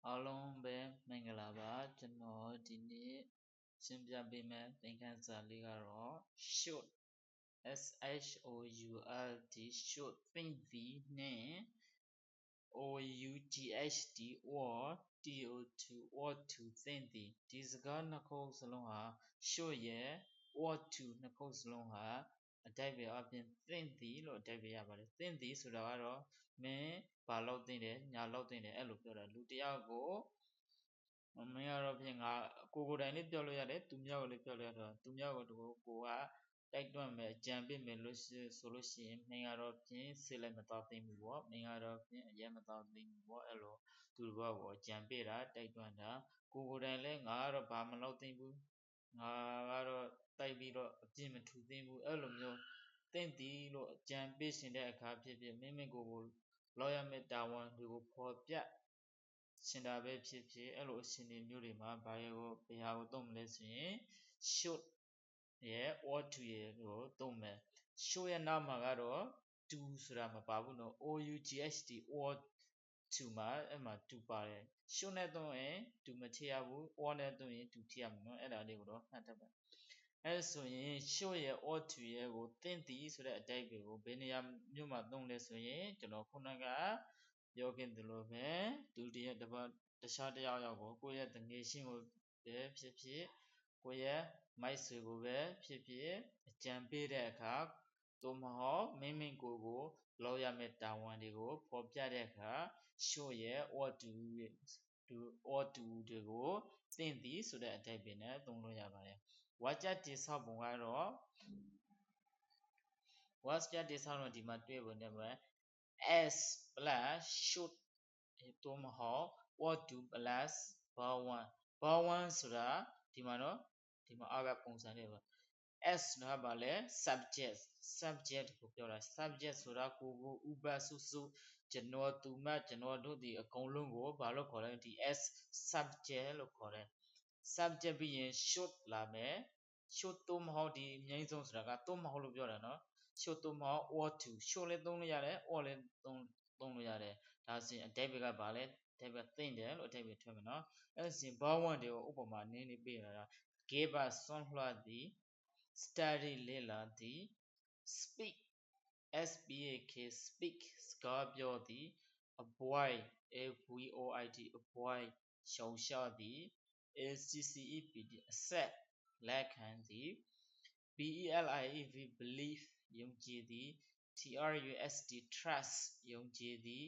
အားလုံးပဲမင်္ဂလာပါကျွန်တော်ဒီနေ့ရှင်းပြပေးမယ့်သင်ခန်းစာလေးကတော့ should should should သင်သည်နှင့် ought ought to သင်သည်ဒီစကားနှစ်ခုစလုံးဟာ should ရဲ့ ought to နှစ်ခုစလုံးဟာအဓိပ္ပာယ်အပြင်သင်သည်လို့အဓိပ္ပာယ်ရပါတယ်သင်သည်ဆိုတာကတော့မင်းဘာလုပ်သင့်တယ်ညာလုပ်သင့်တယ်အဲ့လိုပြောတာလူတယောက်ကိုမင်းကတော့ဖြင့်ငါကိုယ်တိုင်လေးပြောလို့ရတယ်သူများကိုလည်းပြောလို့ရတယ်သူများကိုကိုကတိုက်တွန်းမယ်အကြံပေးမယ်လို့ဆိုလို့ရှိရင်မင်းကတော့ဖြင့်စိတ်လိုက်မတော်သိဘူးပေါ့မင်းကတော့ဖြင့်အရင်မတော်သိဘူးပေါ့အဲ့လိုသူတို့ကိုအကြံပေးတာတိုက်တွန်းတာကိုယ်တိုင်လည်းငါကတော့ဘာမလုပ်သိဘူးငါကတော့တိုက်ပြီးတော့အပြစ်မထူသိဘူးအဲ့လိုမျိုးသင်သည်လို့အကြံပေးရှင်တဲ့အခါဖြစ်ဖြစ်မိမိကိုယ်လောက်ရမယ့်တာဝန်တွေကိုဖော်ပြရှင်တာပဲဖြစ်ဖြစ်အဲ့လိုအရှင်တွေမျိုးတွေမှာဘာကိုသုံးမလဲဆိုရင် should ရဲ့ ought to ရဲ့ကိုသုံးမယ် should ရဲ့နောက်မှာကတော့ to ဆိုတာမပါဘူးနော် ought to မှာအဲ့မှာ to ပါတယ် should နဲ့သုံးရင် to မထည့်ရဘူး ought နဲ့သုံးရင် to ထည့်ရမယ်နော်အဲ့ဒါလေးကိုတော့မှတ်ထားပါအဲ့ဆိုရင် should ရဲ့ ought to ရဲ့ကိုသင်သည်ဆိုတဲ့အဓိပ္ပာယ်ကိုဘယ်နေရာမျိုးမှာသုံးလဲဆိုရင်ကျွန်တော်ခုနကပြောခဲ့သလိုပဲဒုတိယတစ်ပတ်တခြားတစ်ယောက်ကိုကိုယ့်ရဲ့တငယ်ချင်းကိုပဲဖြစ်ဖြစ်ကိုယ့်ရဲ့မိုက်ဆွေကိုပဲဖြစ်ဖြစ်အကြံပေးတဲ့အခါသို့မဟုတ်မိမိကိုယ်ကိုလောက်ရမယ့်တာဝန်တွေကိုဖော်ပြတဲ့အခါ should ရဲ့ ought to တွေကိုသင်သည်ဆိုတဲ့အဓိပ္ပာယ်နဲ့သုံးလို့ရပါတယ်ဝါကျတိဆောက်ပုံကတော့ဝါကျတိဆောက်ပုံဒီမှာတွေ့ပုံနဲ့ပဲ as plus should သို့မဟုတ် ought to plus verb 1ဆိုတာဒီမှာနော်ဒီမှာအောက်ကပုံစံလေးပါ s ဆိုတာဗာလဲ subject ကိုပြောတာ subject ဆိုတာကိုဥပတ်စုစုကျွန်တော်သူမကျွန်တော်တို့ဒီအကုန်လုံးကိုဘာလို့ခေါ်လဲဒီ s subject လို့ခေါ်တယ် subject ပြီးရင် should လာမယ် should သို့မဟုတ်ဒီအငြိမ်းဆုံးဆိုတာကသို့မဟုတ်လို့ပြောတာနော် should သို့မဟုတ် ought to should လည်းသုံးလို့ရတယ် ought လည်းသုံးလို့ရတယ်ဒါဆိုရင်အဓိပ္ပာယ်ကဗာလဲအဓိပ္ပာယ်သင်တယ်လို့အဓိပ္ပာယ်ထွက်မယ်နော်အဲ့ဒါဆိုရင်ဘာဝင်တွေကိုဥပမာနည်းနည်းပေးတာ give us စွန့်လွှတ်သည် study လေ့လာသည် speak speak စကားပြောသည် avoid avoid ရှောင်ရှားသည် accept အဆက်လက်ခံသည် believe ယုံကြည်သည် trust trust ယုံကြည်သည်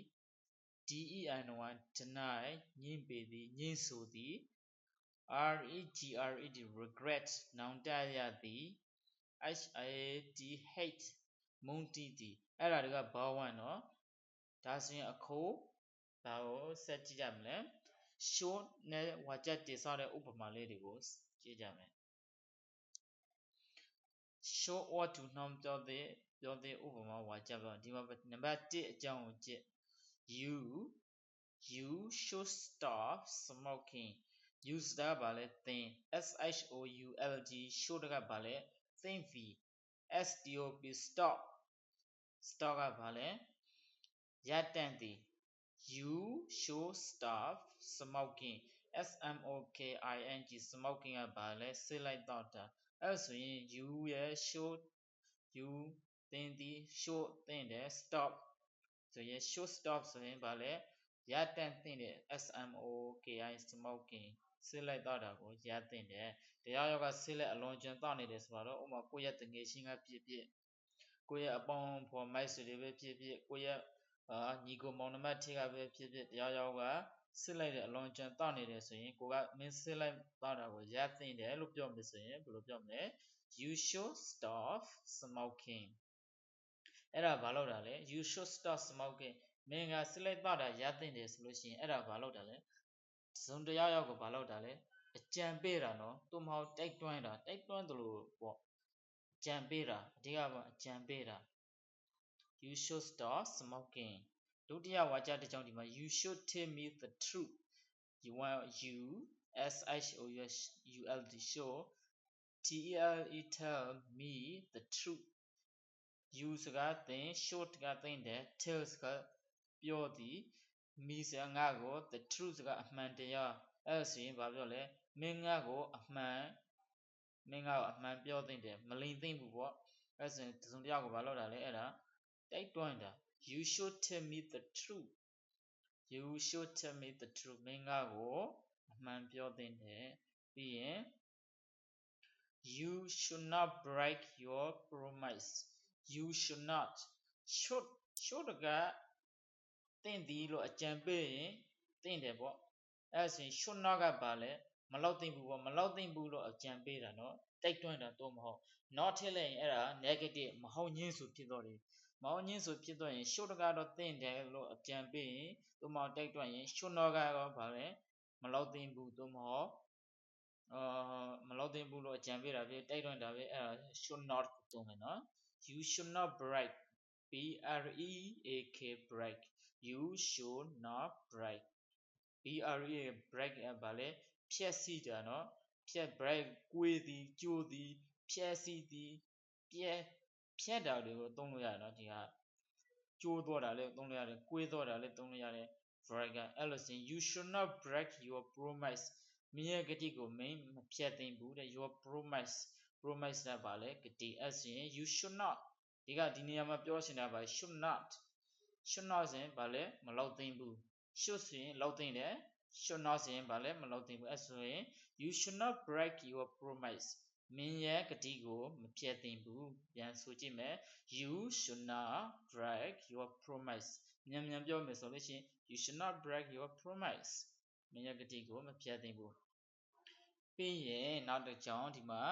deny ငြင်းပယ်သည်ငြင်းဆိုသည် regret နောင်တရသည် hate မုန်းတီးသည်အဲ့ဒါတွေကဘာဝနော်ဒါဆိုရင်အခုဒါကိုဆက်ကြည့်ကြမလဲ should နဲ့ဝါကျက်တည်ဆောက်တဲ့ဥပမာလေးတွေကိုကြည့်ကြမယ် should ought to နှောင်းပြောတဲ့ဥပမာဝါကျက်ပြောဒီမှာနံပါတ်1အကြောင်းကိုကြည့် you should stop smoking use တာဗာလဲသင် should should ကဗာလဲသင်သည် stop stop ကဗာလဲရပ်တန့်သည် you should stop smoking smoking ကဗာလဲဆေးလိုက်တော့တာအဲ့ဆိုရင် you ရဲ့ should you သင်သည် should သင်တယ် stop ဆိုရင် should stop ဆိုရင်ဗာလဲရပ်တန့်သင့်တယ် smoking ဆေးလိုက်တော့တာကိုရပ်သင့်တယ်တရားရောက်ကဆေးလိုက်အလွန်ကျွံတော့နေတယ်ဆိုတော့ဥမာကိုယ့်ရဲ့တငယ်ချင်းကဖြစ်ဖြစ်ကိုယ့်ရဲ့အပေါင်းဖော်မိုက်ဆွေတွေပဲဖြစ်ဖြစ်ကိုယ့်ရဲ့ညီကိုမောင်နှမထက်ကပဲဖြစ်ဖြစ်တရားရောက်ကဆေးလိုက်တဲ့အလွန်ကျွံတော့နေတယ်ဆိုရင်ကိုကမင်းဆေးလိုက်တော့တာကိုရပ်သင့်တယ်လို့ပြောမယ်ဆိုရင်ဘယ်လိုပြောမလဲ you should stop smoking အဲ့ဒါဘာလို့တာလဲ you should stop smoking မင်းကဆေးလိုက်တော့တာရပ်သင့်တယ်ဆိုလို့ရှိရင်အဲ့ဒါဘာလို့တာလဲဇုံတရားရောက်ကိုဘာလို့တာလဲအကြံပေးတာနော်သူမဟုတ်တိုက်တွန်းတာတိုက်တွန်းတယ်လို့ပေါ့အကြံပေးတာအဓိကကအကြံပေးတာ you should stop smoking ဒုတိယဝါကျတစ်ကြောင်းဒီမှာ you should tell me the truth you want you should tell me the truth you စကားသင် should ကသင်တယ် tell စကားပြောသည် me ဆိုတာငါကို the truth ကအမှန်တရားအဲ့ဆိုရင်ဘာပြောလဲမင်းငါကိုအမှန်ပြောသင့်တယ်မလိမ်သင့်ဘူးပေါ့အဲ့ဆိုရင်တစုံတစ်ယောက်ကိုဘာလုပ်တာလဲအဲ့ဒါတိုက်တွန်းတာ you should tell me the truth you should tell me the truth မင်းငါကိုအမှန်ပြောသင့်တယ်ပြီးရင် you should not break your promise you should not should ကသင့်သည်လို့အကြံပေးရင်သင့်တယ်ပေါ့အဲ့ဆိုရင် should not ကပါလဲမလောက်သင့်ဘူးပေါ့မလောက်သင့်ဘူးလို့အကြံပေးတာနော်တိုက်တွန်းတာတော့မဟုတ် not ထည့်လိုက်ရင်အဲ့ဒါ negative မဟုတ်ညင်းဆိုဖြစ်တော့တယ်မဟုတ်ညင်းဆိုဖြစ်တော့ရင် should ကတော့သင့်တယ်လို့အကြံပေးရင်သို့မဟုတ်တိုက်တွန်းရင် should not ကတော့ပါလဲမလောက်သင့်ဘူးသို့မဟုတ်မလောက်သင့်ဘူးလို့အကြံပေးတာပဲတိုက်တွန်းတာပဲအဲ့ဒါ should not ကိုသုံးမယ်နော် you should not break break break you should not break break ဘာလဲဖြက်စီးတာနော်ဖြက် break ကွေးသည်ကျိုးသည်ဖြက်စီးသည်ဖြက်တာတွေကိုသုံးလို့ရတယ်နော်ဒီကကျိုးသွားတာလည်းသုံးလို့ရတယ်ကွေးသွားတာလည်းသုံးလို့ရတယ် break အဲ့လိုဆိုရင် you should not break your promise မင်းရဲ့ဂတိကိုမင်းမဖြတ်သိမ်းဘူးတဲ့ your promise ကဘာလဲဂတိအဲ့ဆိုရင် you should not ဒီနေရာမှာပြောချင်တာပါ should not ဆိုရင်ဘာလဲမလောက်သိမ်းဘူး should ဆိုရင်လောက်သိမ်းတယ် should not ဆိုရင်ဘာလဲမလောက်သိမ်းဘူးအဲ့ဆိုရင် you should not break your promise မင်းရဲ့ဂတိကိုမဖြတ်သိမ်းဘူးပြန်ဆိုကြည့်မယ် you should not break your promise မြန်ပြောမယ်ဆိုလို့ရှိရင် you should not break your promise မင်းရဲ့ဂတိကိုမဖြတ်သိမ်းဘူးပြီးရင်နောက်တစ်ကြောင်းဒီမှာ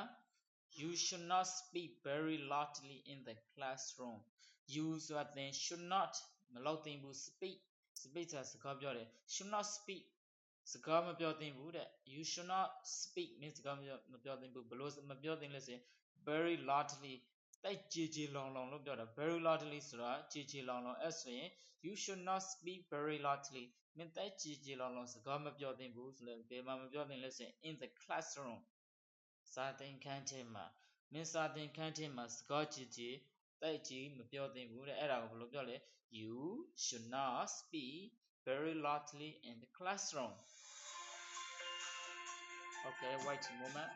you should not speak very loudly in the classroom you ဆိုတာသင် should not မလောက်သင့်ဘူး speak ဆိုတာစကားပြောတယ် should not speak စကားမပြောသင့်ဘူးတဲ့ you should not speak မင်းစကားမပြောသင့်ဘူးဘလို့မပြောသင့်လဲဆိုရင် very loudly တိုက်ကြေလောင်လို့ပြောတာ very loudly ဆိုတာကြေလောင်အဲ့ဆိုရင် you should not speak very loudly မင်းတိုက်ကြေလောင်စကားမပြောသင့်ဘူးဆိုလည်းဘယ်မှာမပြောသင့်လဲဆိုရင် in the classroom စာသင်ခန်းထဲမှာမင်းစာသင်ခန်းထဲမှာစကားတိုက်ကြေမပြောသင့်ဘူးတဲ့အဲ့ဒါကိုဘယ်လိုပြောလဲ you should not speak very loudly in the classroom okay wait a moment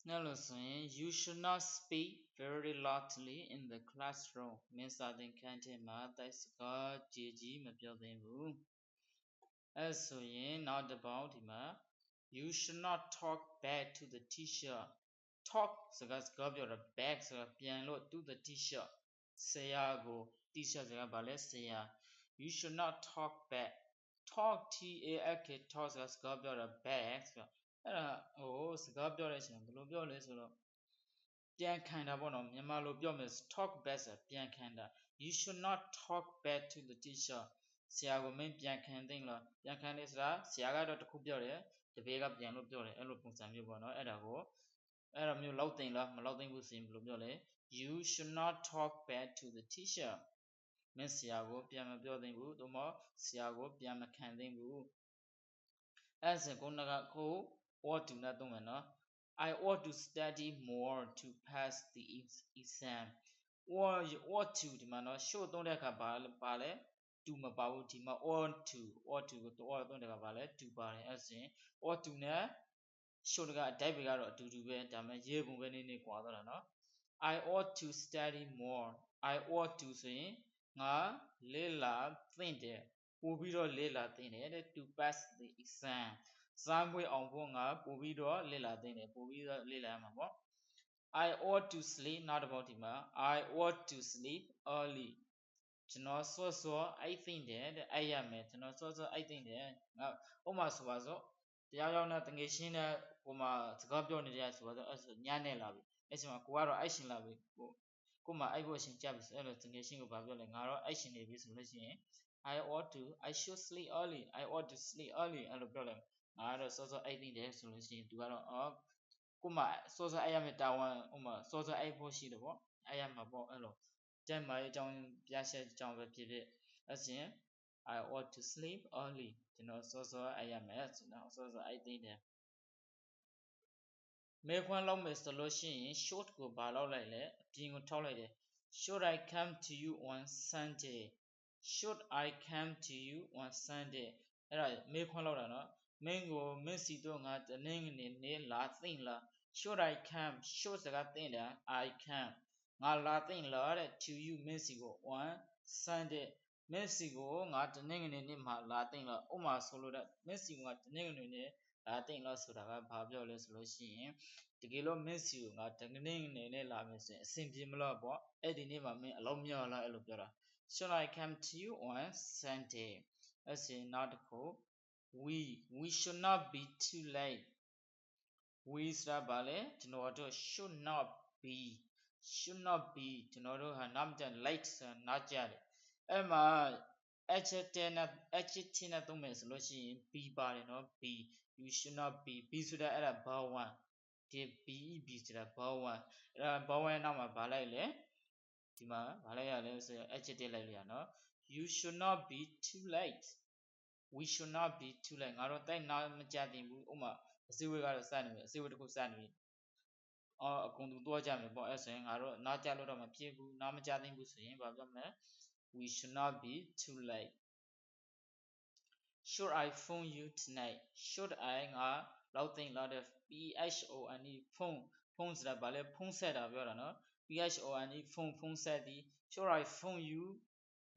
now listen you should not speak very loudly in the classroom မင်းစာသင်ခန်းထဲမှာတိုက်စကားကြေမပြောသင့်ဘူးအဲ့ဆိုရင်နောက်တစ်ပေါင်းဒီမှာ you should not talk back to the teacher talk စကားပြောတာ back ဆိုတာပြန်လို့ to the teacher ဆရာကို teacher စကားဘာလဲဆရာ you should not talk back talk talk စကားပြောတာ back ဆိုတာအဲ့ဒါစကားပြောတဲ့အချိန်ဘယ်လိုပြောလဲဆိုတော့ပြန်ခံတာပေါ့နော်မြန်မာလိုပြောမယ် talk back ဆိုတာပြန်ခံတာ you should not talk back to the teacher ဆရာကိုမင်းပြန်ခံသိလားပြန်ခံတယ်ဆိုတာဆရာကတော့တခုပြောတယ်တပည့်ကပြန်လို့ပြောတယ်အဲ့လိုပုံစံမျိုးပေါ့နော်အဲ့ဒါမျိုးလောက်သိလားမလောက်သိဘူးဆိုရင်ဘယ်လိုပြောလဲ you should not talk back to the teacher မင်းဆရာကိုပြန်မပြောသင့်ဘူးသို့မဟုတ်ဆရာကိုပြန်မခံသင့်ဘူးအဲ့ဒါကို ought to နဲ့သုံးမယ်နော် I ought to study more to pass the exam ought to ဒီမှာနော် should သုံးတဲ့အခါပါလဲ to မပါဘူးဒီမှာ ought to ကိုသုံးတဲ့အခါပါလဲ to ပါတယ်အဲ့ဆိုရင် ought to နဲ့ should ကအဓိပ္ပာယ်ကတော့အတူတူပဲဒါပေမဲ့ရေးပုံပဲနည်းနည်းကွာသွားတာနော် I ought to study more I ought to ဆိုရင်ငါလေ့လာသင့်တယ်ပို့ပြီးတော့လေ့လာသင့်တယ်တဲ့ to pass the exam ဇာမွေးအောင်ဖို့ငါပို့ပြီးတော့လေ့လာသင့်တယ်ပို့ပြီးတော့လေ့လာရမှာပေါ့ I ought to sleep နောက်တစ်ပေါက်ဒီမှာ I ought to sleep early ကျွန်တော်စောအိပ်သင့်တယ်တဲ့အိပ်ရမယ်ကျွန်တော်စောအိပ်သင့်တယ်ငါဥပမာဆိုပါစို့တရားရောက်တဲ့တငယ်ချင်းနဲ့ဟိုမှာစကားပြောနေကြဆိုတော့အဲ့ဆိုညနေလာပြီအဲ့ချိန်မှာကိုကတော့အိုက်ရှင်လာပြီကိုမှအိုက်ဖို့ရှင်ကြပြီဆိုအဲ့လိုတငယ်ချင်းကိုဗာပြောလဲငါတော့အိုက်ရှင်နေပြီဆိုလို့ရှိရင် I should sleep early I ought to sleep early အဲ့လိုပြောလဲငါကတော့စောအိုက်သင့်တယ်ဆိုလို့ရှိရင်သူကတော့ကိုမှစောအိုက်ရမယ်တာဝန်ဥမာစောအိုက်ဖို့ရှိတယ်ပေါ့အိုက်ရမှာပေါ့အဲ့လိုကျမ်းမာရေးအကြောင်းပြချက်အကြောင်းပဲဖြစ်ဖြစ်အဲ့ဆိုရင် I ought to sleep early ကျွန်တော်စောအိုက်ရမယ်ကျွန်တော်စောအိုက်သင့်တယ်မဲခွန်းလောက်မယ်ဆိုလို့ရှိရင် short ကိုဘာလောက်လိုက်လဲအပြင်ကိုထောက်လိုက်တယ် Should I come to you on Sunday Should I come to you on Sunday အဲ့ဒါမေးခွန်းလောက်တာနော်မင်းကိုမင်းစီတော့ငါတနင်္ဂနွေနေ့လာသိမ့်လား Should I come should စကားသိမ့်တာ I come ငါလာသိမ့်လားတဲ့ to you မင်းစီကို on Sunday မင်းစီကိုငါတနင်္ဂနွေနေ့မှာလာသိမ့်လားဥမာဆိုလို့တဲ့မင်းစီကိုငါတနင်္ဂနွေနေ့လာသိမ့်လားဆိုတာကဘာပြောလဲဆိုလို့ရှိရင်တကယ်လို့မင်းစီကိုငါတနင်္ဂနွေနေ့လာမယ်ဆိုရင်အဆင်ပြေမလားပေါ့အဲ့ဒီနေ့မှာမင်းအလုံးမြောက်လားအဲ့လိုပြောတာ Should I come to you on Sunday အဲ့စင်နောက်တစ်ခု we should not be too late we ဆိုတာဗာလဲကျွန်တော်တို့ should not be ကျွန်တော်တို့ဟာနောက်ကျ late ဆိုတာနောက်ကျတယ်အဲ့မှာ adjective နဲ့သုံးမယ်ဆိုလို့ရှိရင် be ပါတယ်နော် be you should not be ဆိုတာအဲ့ဒါ verb 1ဒီ be ဆိုတာ verb 1အဲ့ဒါ verb 1နောက်မှာဗာလိုက်လဲဒီမှာဗာလိုက်ရလဲဆိုရင် adjective လိုက်လို့ရနော် you should not be too late we should not be too late ငါတို့တိုက်နာမကြသင့်ဘူးဥမာအစည်းအဝေးကတော့စနေပြီအစည်းအဝေးတစ်ခုစနေပြီအကုန်သူသွားကြမယ်ပေါ့အဲ့ဆိုရင်ငါတို့နားကြလို့တော့မဖြစ်ဘူးနားမကြသင့်ဘူးဆိုရင်ဘာပြောမလဲ we should not be too late should I phone you tonight should I ငါလောက်သိမ့်လောက်တဲ့ phone phone ဆိုတာဗာလဲဖုန်းဆက်တာပြောတာနော် phone ဆက်သည် should I phone you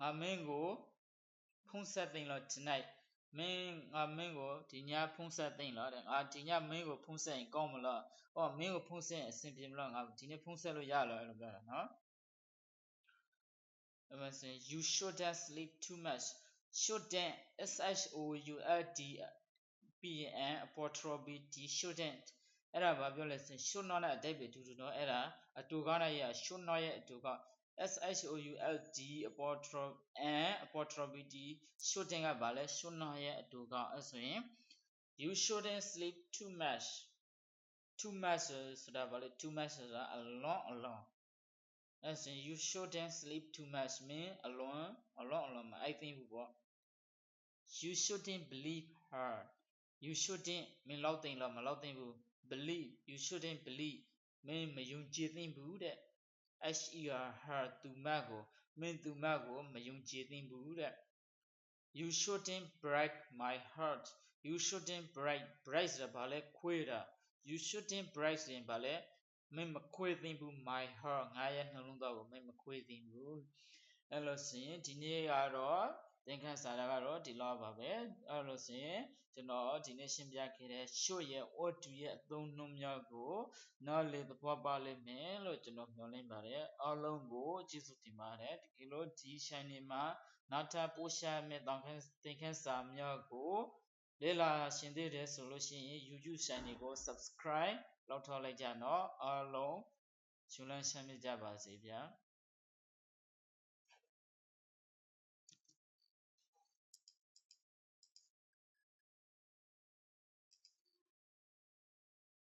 ငါမင်းကိုဖုန်းဆက်သိမ့်လောက် tonight မင်းကိုဒီညဖုန်းဆက်သိမ့်လားတဲ့ငါဒီညမင်းကိုဖုန်းဆက်ရင်ကောင်းမလားဟောမင်းကိုဖုန်းဆက်ရင်အဆင်ပြေမလားငါဒီနေ့ဖုန်းဆက်လို့ရလားအဲ့လိုပြောတာနော်အဲ့မှာဆိုရင် you shouldn't sleep too much shouldn't SHOULD apostrophe shouldn't အဲ့ဒါဘာပြောလဲဆိုရင် should not နဲ့အဓိပ္ပာယ်တူတူနော်အဲ့ဒါအတူကောင်းတဲ့ရ should not ရဲ့အတူကောင်း SHOULD apostrophe shouldn't ကဘာလဲ should not ရဲ့အတူကောင်းအဲ့ဆိုရင် you shouldn't sleep too much ဆိုတာဘာလဲ too much ဆိုတာအလွန်အဲ့ဆိုရင် you shouldn't sleep too much မင်းအလွန်မအိပ်သင့်ဘူးပေါ့ you shouldn't believe her you shouldn't မင်းလောက်သိမ့်လားမလောက်သိမ့်ဘူး believe you shouldn't believe မင်းမယုံကြည်သင့်ဘူးတဲ့ her သူမကိုမင်းသူမကိုမယုံကြည်သင့်ဘူးတဲ့ you shouldn't break my heart you shouldn't break ဆိုတာဘာလဲခွေးတာ you shouldn't break ဆိုရင်ဘာလဲမင်းမခွေးသင့်ဘူး my heart ငါရဲ့နှလုံးသားကိုမင်းမခွေးသင့်ဘူးအဲ့လို့ဆိုရင်ဒီနေ့ကတော့သင်ခန်းစာကတော့ဒီလောက်ပါပဲအဲ့လို့ဆိုရင်ကျွန်တော်ဒီနေ့ရှင်းပြခဲ့တဲ့ should ရဲ့ ought to ရဲ့အသုံးနှုန်းများကိုနားလည်သဘောပေါက်လိမ့်မယ်လို့ကျွန်တော်မျှော်လင့်ပါတယ်အားလုံးကိုကျေးဇူးတင်ပါတယ်တကယ်လို့ဒီ channel မှာနောက်ထပ်ပို့ချမယ့်သင်ခန်းစာများကိုလေ့လာရှင်သေးတယ်ဆိုလို့ရှိရင် YouTube channel ကို subscribe လုပ်ထားလိုက်ကြနော်အားလုံးရှင်လန်းချမ်းမြေ့ကြပါစေဗျာ